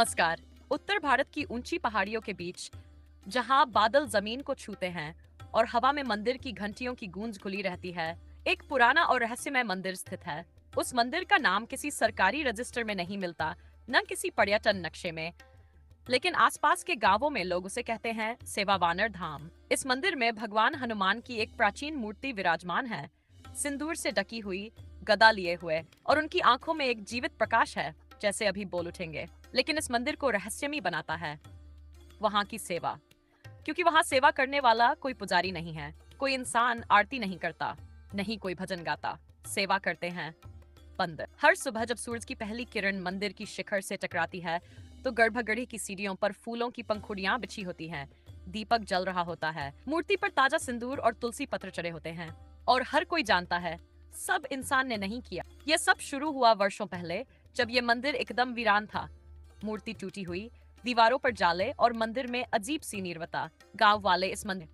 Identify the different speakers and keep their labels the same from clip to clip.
Speaker 1: नमस्कार। उत्तर भारत की ऊंची पहाड़ियों के बीच, जहां बादल जमीन को छूते हैं और हवा में मंदिर की घंटियों की गूंज घुली रहती है, एक पुराना और रहस्यमय मंदिर स्थित है। उस मंदिर का नाम किसी सरकारी रजिस्टर में नहीं मिलता, न किसी पर्यटन नक्शे में, लेकिन आसपास के गांवों में लोग उसे कहते हैं सेवावानर धाम। इस मंदिर में भगवान हनुमान की एक प्राचीन मूर्ति विराजमान है, सिंदूर से ढकी हुई, गदा लिए हुए, और उनकी आंखों में एक जीवित प्रकाश है, जैसे अभी बोल उठेंगे। लेकिन इस मंदिर को रहस्यमय बनाता है वहां की सेवा, क्योंकि वहां सेवा करने वाला कोई पुजारी नहीं है। कोई इंसान आरती नहीं करता, नहीं कोई भजन गाता। सेवा करते हैं बंदर। हर सुबह जब सूरज की पहली किरण मंदिर की शिखर से टकराती है, तो गर्भगृह की सीढ़ियों पर फूलों की पंखुड़ियां बिछी होती हैं, दीपक जल रहा होता है, मूर्ति पर ताजा सिंदूर और तुलसी पत्र चढ़े होते हैं, और हर कोई जानता है सब इंसान ने नहीं किया। यह सब शुरू हुआ वर्षों पहले, जब यह मंदिर एकदम वीरान था। मूर्ति टूटी हुई, दीवारों पर जाले और मंदिर में अजीब सी नीरवता। गांव वाले इस मंदिर।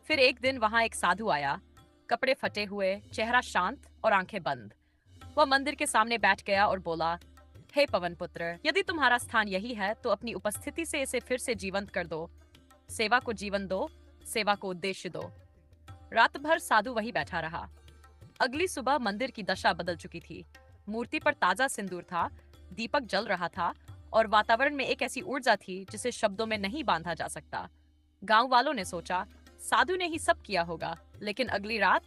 Speaker 1: फिर एक दिन वहां एक साधु आया, कपड़े फटे हुए, चेहरा शांत और आंखें बंद। वह मंदिर के सामने बैठ गया और बोला, हे पवन पुत्र, यदि तुम्हारा स्थान यही है तो अपनी उपस्थिति से इसे फिर से जीवंत कर दो। सेवा को जीवन दो, सेवा को उद्देश्य दो। रात भर साधु वही बैठा रहा। अगली सुबह मंदिर की दशा बदल चुकी थी। मूर्ति पर ताजा सिंदूर था, दीपक जल रहा था, और वातावरण में एक ऐसी ऊर्जा थी जिसे शब्दों में नहीं बांधा जा सकता। गांव वालों ने सोचा साधु ने ही सब किया होगा, लेकिन अगली रात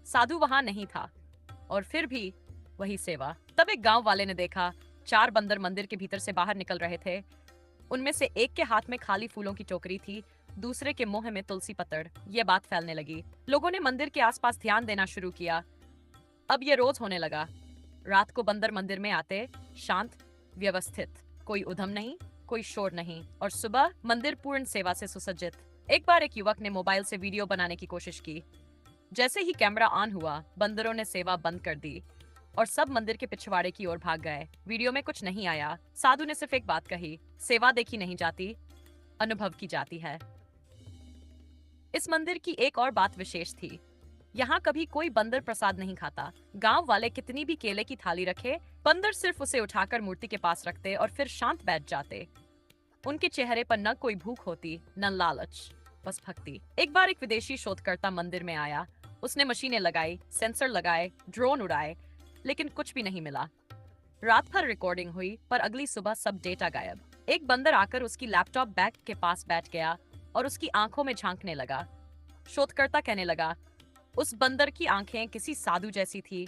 Speaker 1: साधु वहां नहीं था, और फिर भी वही सेवा। तब एक गांव वाले ने देखा, 4 बंदर मंदिर के भीतर से बाहर निकल रहे थे। उनमें से एक के हाथ में खाली फूलों की टोकरी थी, दूसरे के मुंह में तुलसी पत्र। ये बात फैलने लगी। लोगों ने मंदिर के आसपास ध्यान देना शुरू किया। अब ये रोज होने लगा। रात को बंदर मंदिर में आते, शांत, व्यवस्थित, कोई उधम नहीं, कोई शोर नहीं, और सुबह मंदिर पूर्ण सेवा से सुसज्जित। एक बार एक युवक ने मोबाइल से वीडियो बनाने की कोशिश की। जैसे ही कैमरा ऑन हुआ, बंदरों ने सेवा बंद कर दी और सब मंदिर के पिछवाड़े की ओर भाग गए। वीडियो में कुछ नहीं आया। साधु ने सिर्फ एक बात कही, सेवा देखी नहीं जाती, अनुभव की जाती है। इस मंदिर की एक और बात विशेष थी। यहाँ कभी कोई बंदर प्रसाद नहीं खाता। गांव वाले कितनी भी केले की थाली रखे, बंदर सिर्फ उसे उठाकर मूर्ति के पास रखते और फिर शांत बैठ जाते। उनके चेहरे पर न कोई भूख होती, न लालच, बस भक्ति। एक बार एक विदेशी शोधकर्ता मंदिर में आया। उसने मशीनें लगाई, सेंसर लगाए, ड्रोन उड़ाए, लेकिन कुछ भी नहीं मिला। रात भर रिकॉर्डिंग हुई, पर अगली सुबह सब डेटा गायब। एक बंदर आकर उसकी लैपटॉप बैग के पास बैठ गया और उसकी आंखों में झांकने लगा। शोधकर्ता कहने लगा, उस बंदर की आंखें किसी साधु जैसी थी,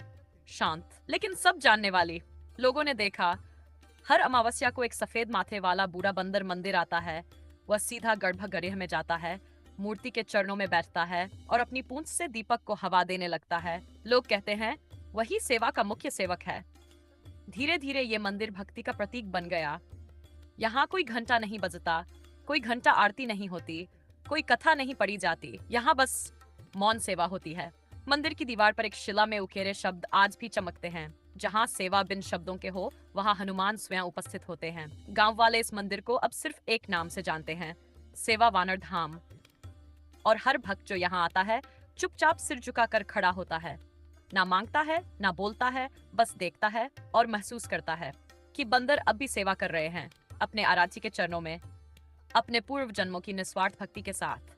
Speaker 1: शांत, लेकिन सब जानने वाली। लोगों ने देखा, हर अमावस्या को एक सफेद माथे वाला बूढ़ा बंदर मंदिर आता है। वह सीधा गर्भगृह में जाता है, मूर्ति के चरणों में बैठता है और अपनी पूंछ से दीपक को हवा देने लगता है। लोग कहते हैं वही सेवा का मुख्य सेवक है। धीरे धीरे ये मंदिर भक्ति का प्रतीक बन गया। यहाँ कोई घंटा नहीं बजता, कोई घंटा आरती नहीं होती, कोई कथा नहीं पढ़ी जाती। यहाँ बस मौन सेवा होती है। मंदिर की दीवार पर एक शिला में उकेरे शब्द आज भी चमकते हैं, जहाँ सेवा बिन शब्दों के हो, वहाँ हनुमान स्वयं उपस्थित होते हैं। गांव वाले इस मंदिर को अब सिर्फ एक नाम से जानते हैं, सेवा वानर धाम। और हर भक्त जो यहाँ आता है, चुपचाप सिर झुकाकर खड़ा होता है, ना मांगता है, ना बोलता है, बस देखता है और महसूस करता है कि बंदर अब भी सेवा कर रहे हैं, अपने आराची के चरणों में, अपने पूर्व जन्मों की निस्वार्थ भक्ति के साथ।